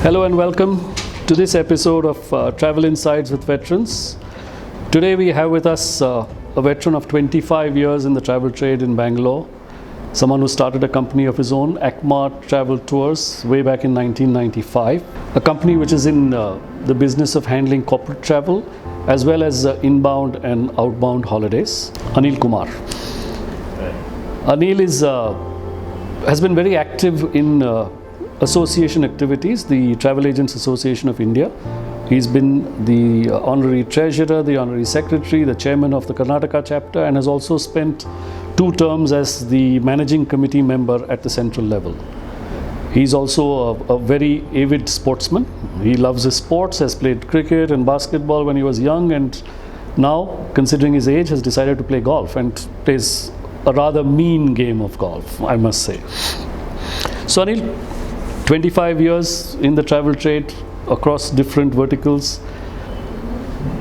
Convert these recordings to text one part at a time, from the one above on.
Hello and welcome to this episode of Travel Insights with Veterans. Today we have with us a veteran of 25 years in the travel trade in Bangalore, someone who started a company of his own, ACMA Travel Tours, way back in 1995, a company which is in the business of handling corporate travel as well as inbound and outbound holidays. Anil Kumar. Anil has been very active in association activities, the Travel Agents Association of India. He's been the honorary treasurer, the honorary secretary, the chairman of the Karnataka chapter, and has also spent 2 terms as the managing committee member at the central level. He's also a very avid sportsman. He loves his sports, has played cricket and basketball when he was young, and now, considering his age, has decided to play golf and plays a rather mean game of golf, I must say. So Anil, 25 years in the travel trade across different verticals.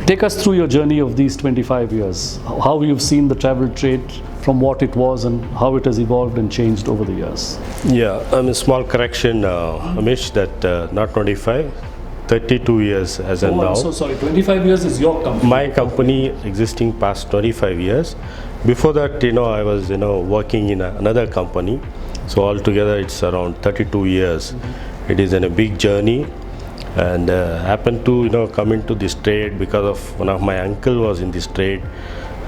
Take us through your journey of these 25 years, how you've seen the travel trade from what it was and how it has evolved and changed over the years. Yeah, a small correction, Amish, that not 25, 32 years as of now. I'm so sorry, 25 years is your company. My company existing past 25 years. Before that, I was, working in another company. So altogether it's around 32 years. Mm-hmm. It is in a big journey, and happened to come into this trade because of one of my uncle was in this trade,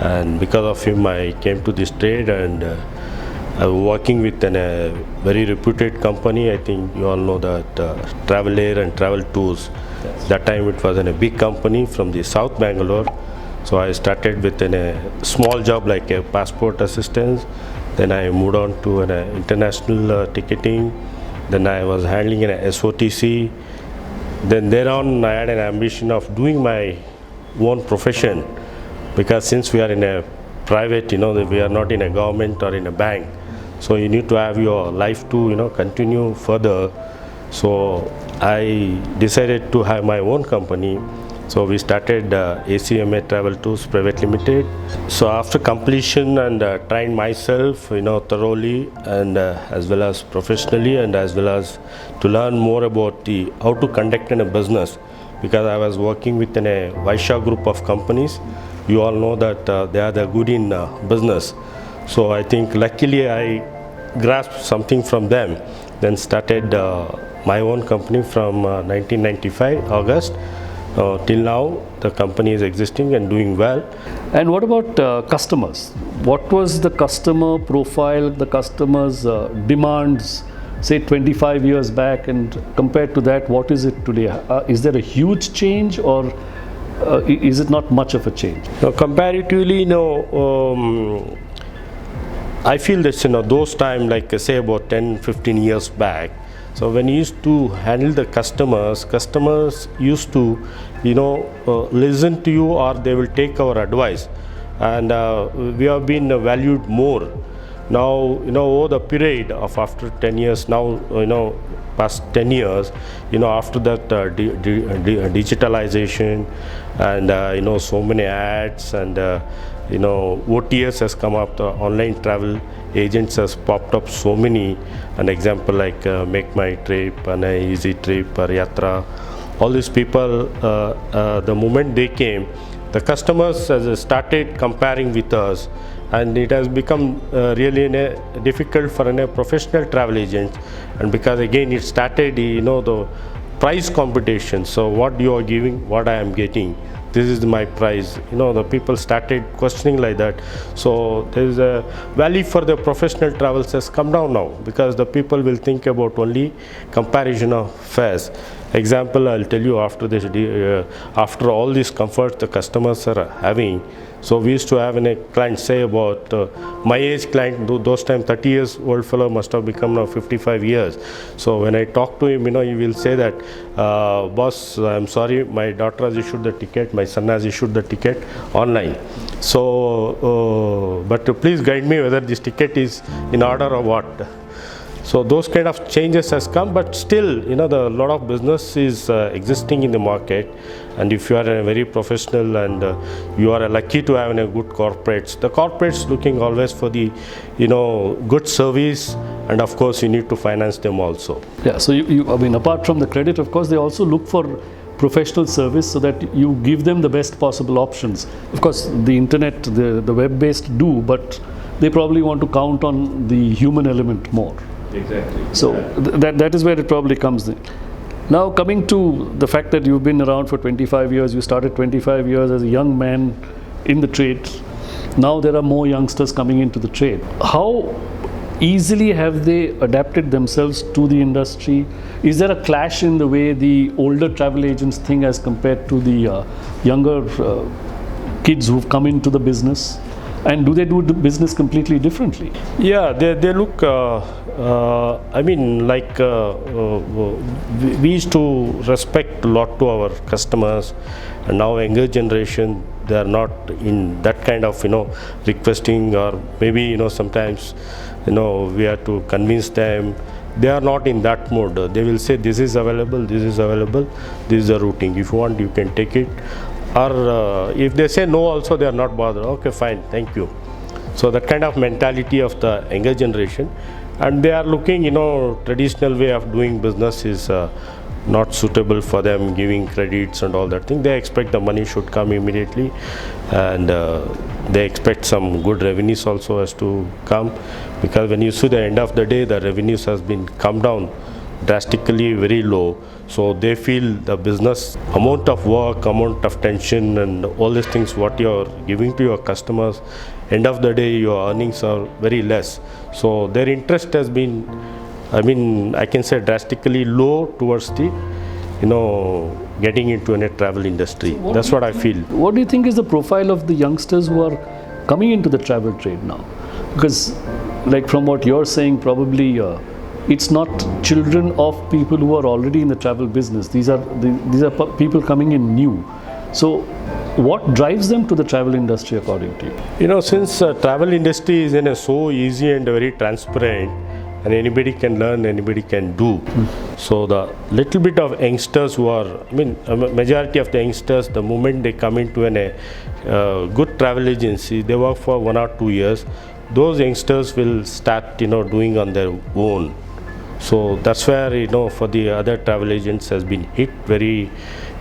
and because of him I came to this trade, and I was working with a very reputed company. I think you all know that Travel Air and Travel Tours. Yes. That time it was in a big company from the South Bangalore. So I started with a small job like a passport assistance. Then I moved on to an international ticketing. Then I was handling an SOTC. Then thereon I had an ambition of doing my own profession, because since we are in a private, we are not in a government or in a bank. So you need to have your life to continue further. So I decided to have my own company. So we started ACMA Travel Tours Private Limited. So after completion and trained myself, thoroughly, and as well as professionally, and as well as to learn more about how to conduct in a business, because I was working with a Vaishya group of companies. You all know that they are the good in business. So I think luckily I grasped something from them. Then started my own company from 1995 August. Till now, the company is existing and doing well. And what about customers? What was the customer profile, the customers' demands, say 25 years back, and compared to that, what is it today? Is there a huge change, or is it not much of a change? Comparatively, I feel that those time, like say about 10-15 years back. So when you used to handle the customers used to, listen to you, or they will take our advice, and we have been valued more. Now, over the period of after 10 years, now, past 10 years, after that digitalization and, so many ads and, OTS has come up, the online travel agents has popped up so many. An example like Make My Trip and Easy Trip or Yatra. All these people, the moment they came, the customers has started comparing with us, and it has become really difficult for a professional travel agent. And because again it started, the price competition. So what you are giving, what I am getting, this is my price. The people started questioning like that. So there is a value for the professional travels has come down now, because the people will think about only comparison of fares. Example, I'll tell you, after this, after all these comforts the customers are having. So we used to have a client, say about my age client, those time 30 years old fellow must have become now 55 years. So when I talk to him, he will say that, boss, I'm sorry, my daughter has issued the ticket, my son has issued the ticket online. So, but please guide me whether this ticket is in order or what. So those kind of changes has come, but still, the lot of business is existing in the market. And if you are a very professional and you are lucky to have a good corporates, the corporates looking always for the, good service and of course you need to finance them also. Yeah, so I mean, apart from the credit, of course, they also look for professional service so that you give them the best possible options. Of course, the internet, the web-based do, but they probably want to count on the human element more. Exactly. So that is where it probably comes in. Now, coming to the fact that you've been around for 25 years, you started 25 years as a young man in the trade. Now there are more youngsters coming into the trade. How easily have they adapted themselves to the industry? Is there a clash in the way the older travel agents think as compared to the younger kids who've come into the business? And do they do the business completely differently? Yeah, they look, I mean, like we used to respect a lot to our customers, and now younger generation, they are not in that kind of, requesting, or maybe, sometimes, we have to convince them. They are not in that mode. They will say, this is available, this is available, this is the routing. If you want, you can take it. Or if they say no also, they are not bothered. Okay, fine, thank you. So that kind of mentality of the younger generation, and they are looking, traditional way of doing business is not suitable for them, giving credits and all that thing. They expect the money should come immediately, and they expect some good revenues also has to come, because when you see the end of the day, the revenues has been come down drastically, very low. So they feel the business amount of work, amount of tension, and all these things what you are giving to your customers, end of the day your earnings are very less. So their interest has been, I can say, drastically low towards the getting into a travel industry. So that's what I feel. What do you think is the profile of the youngsters who are coming into the travel trade now? Because like from what you're saying, probably it's not children of people who are already in the travel business. These are people coming in new. So what drives them to the travel industry according to you? Since travel industry is so easy and very transparent, and anybody can learn, anybody can do. So the little bit of youngsters who are, majority of the youngsters, the moment they come into a good travel agency, they work for 1 or 2 years, those youngsters will start, doing on their own. So that's where, for the other travel agents has been hit very,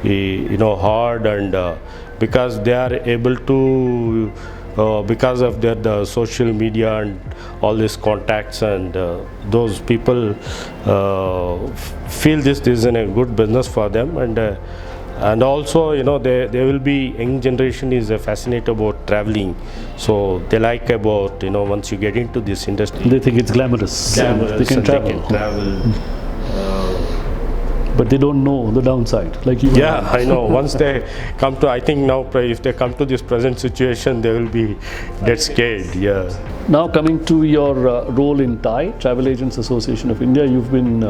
hard, and because they are able to, because of the social media and all these contacts, and those people feel this is a good business for them, and also they will be, young generation is fascinated about traveling, so they like about once you get into this industry, they think it's glamorous, they can travel. But they don't know the downside, like you. Yeah, I know. Once they come to, I think now if they come to this present situation, they will be dead scared. Yeah. Now coming to your role in TAI, Travel Agents Association of India, you've been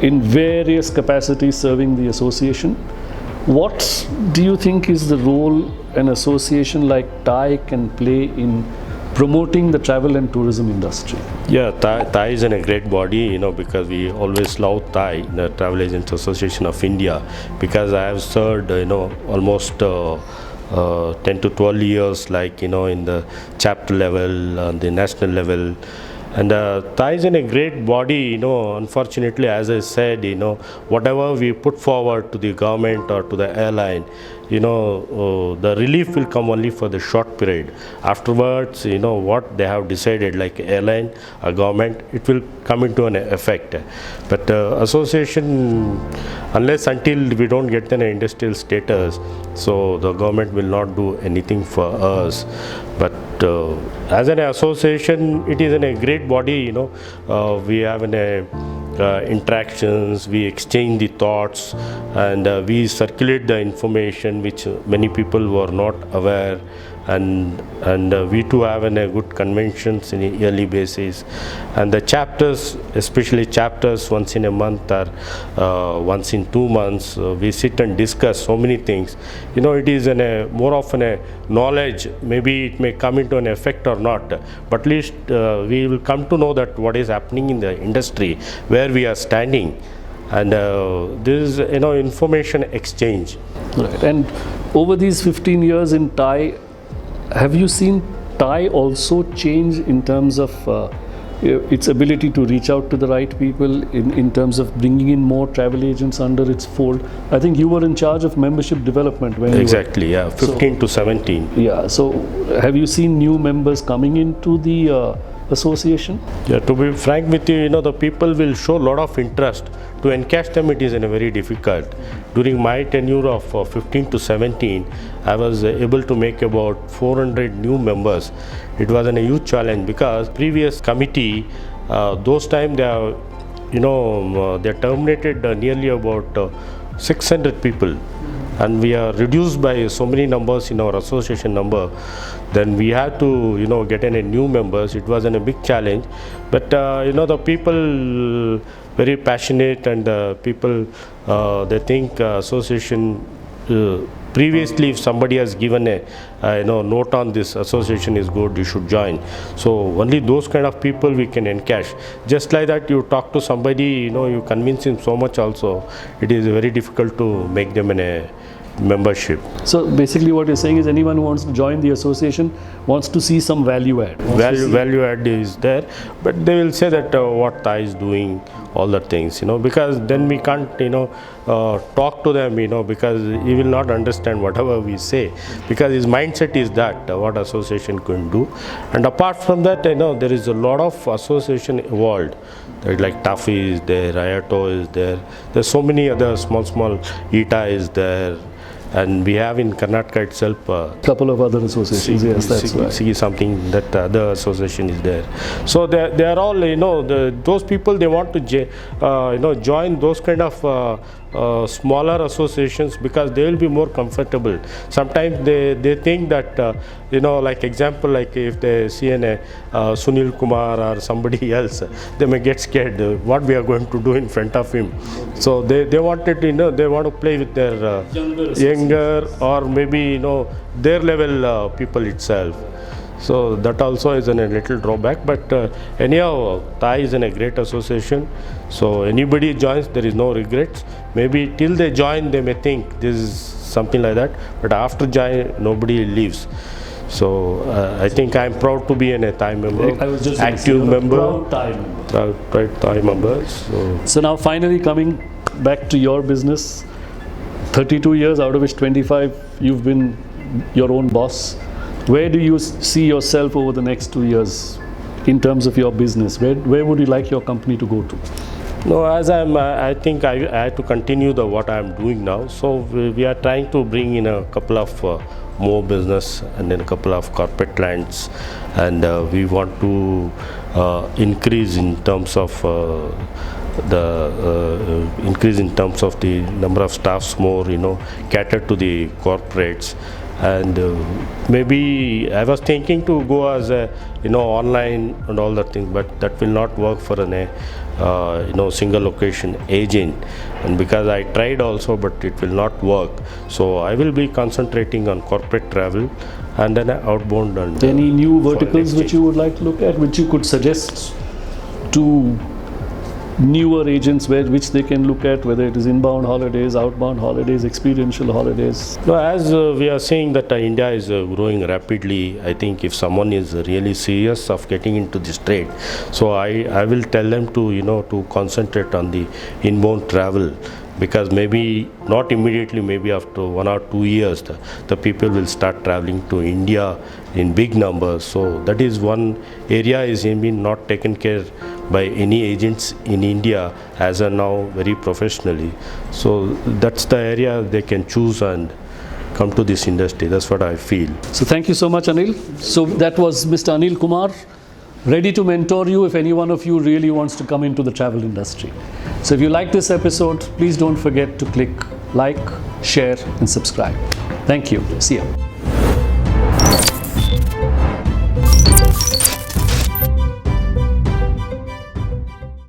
in various capacities serving the association. What do you think is the role an association like TAI can play in promoting the travel and tourism industry? Yeah, TAI is in a great body, because we always love TAI, the Travel Agents Association of India, because I have served, almost 10 to 12 years, like, in the chapter level, the national level. And TAI is in a great body, unfortunately, as I said, whatever we put forward to the government or to the airline, the relief will come only for the short period. Afterwards, what they have decided, like airline or government, it will come into an effect. But association, unless until we don't get an industrial status, so the government will not do anything for us. But as an association, it is in a great body, we have interactions, we exchange the thoughts, and we circulate the information which many people were not aware, and we too have a good conventions in a yearly basis, and the chapters, especially chapters once in a month or once in 2 months, we sit and discuss so many things. It is more of a knowledge. Maybe it may come into an effect or not, but at least we will come to know that what is happening in the industry, where we are standing, and this is information exchange. Right. And over these 15 years in TAI, have you seen TAI also change in terms of its ability to reach out to the right people in terms of bringing in more travel agents under its fold. I think you were in charge of membership development when Exactly, yeah, 15 to 17. Yeah, so have you seen new members coming into the association? Yeah, to be frank with you, the people will show a lot of interest. To encash them, it is very difficult. During my tenure of 15 to 17, I was able to make about 400 new members. It was a huge challenge because previous committee, those time they are, they terminated nearly about 600 people. And we are reduced by so many numbers in our association number. Then we had to get in a new members. It was a big challenge, but the people very passionate, and people they think association previously if somebody has given a note on this association is good, you should join. So only those kind of people we can encash. Just like that, you talk to somebody, you convince him so much also, it is very difficult to make them in a membership. So basically what you're saying is anyone who wants to join the association wants to see some value add. Value add is there, but they will say that what Thai is doing, all the things, because then we can't talk to them, because he will not understand whatever we say, because his mindset is that what association can do. And apart from that, there is a lot of association evolved. Like Tafi is there, Ayato is there, there's so many other small ETA is there. And we have in Karnataka itself couple of other associations. Yes, that's right. See something that other association is there. So they are all those people, they want to join those kind of smaller associations because they will be more comfortable. Sometimes they think that like example, like if they see Sunil Kumar or somebody else, they may get scared what we are going to do in front of him. So they wanted they want to play with their younger or maybe their level people itself. So that also is a little drawback, but anyhow, Thai is a great association. So anybody joins, there is no regrets. Maybe till they join, they may think this is something like that, but after join, nobody leaves. So I think I am proud to be a Thai member, active member, proud Thai member. Proud Thai member. So now finally coming back to your business, 32 years out of which 25 you've been your own boss. Where do you see yourself over the next 2 years in terms of your business? Where would you like your company to go to? No, as I think I have to continue what I am doing now. So we are trying to bring in a couple of more business and then a couple of corporate clients, and we want to increase in terms of the number of staffs more, cater to the corporates. And maybe I was thinking to go as a online and all that thing, but that will not work for an single location agent, and because I tried also, but it will not work. So I will be concentrating on corporate travel and then outbound. And any new verticals which you would like to look at, which you could suggest to newer agents which they can look at, whether it is inbound holidays, outbound holidays, experiential holidays? No, as we are saying that India is growing rapidly, I think if someone is really serious of getting into this trade, so I will tell them to to concentrate on the inbound travel, because maybe not immediately, maybe after 1 or 2 years the people will start traveling to India in big numbers. So that is one area is being not taken care by any agents in India as of now very professionally. So that's the area they can choose and come to this industry. That's what I feel. So thank you so much, Anil. So that was Mr. Anil Kumar, ready to mentor you if any one of you really wants to come into the travel industry. So if you like this episode, please don't forget to click like, share and subscribe. Thank you. See you.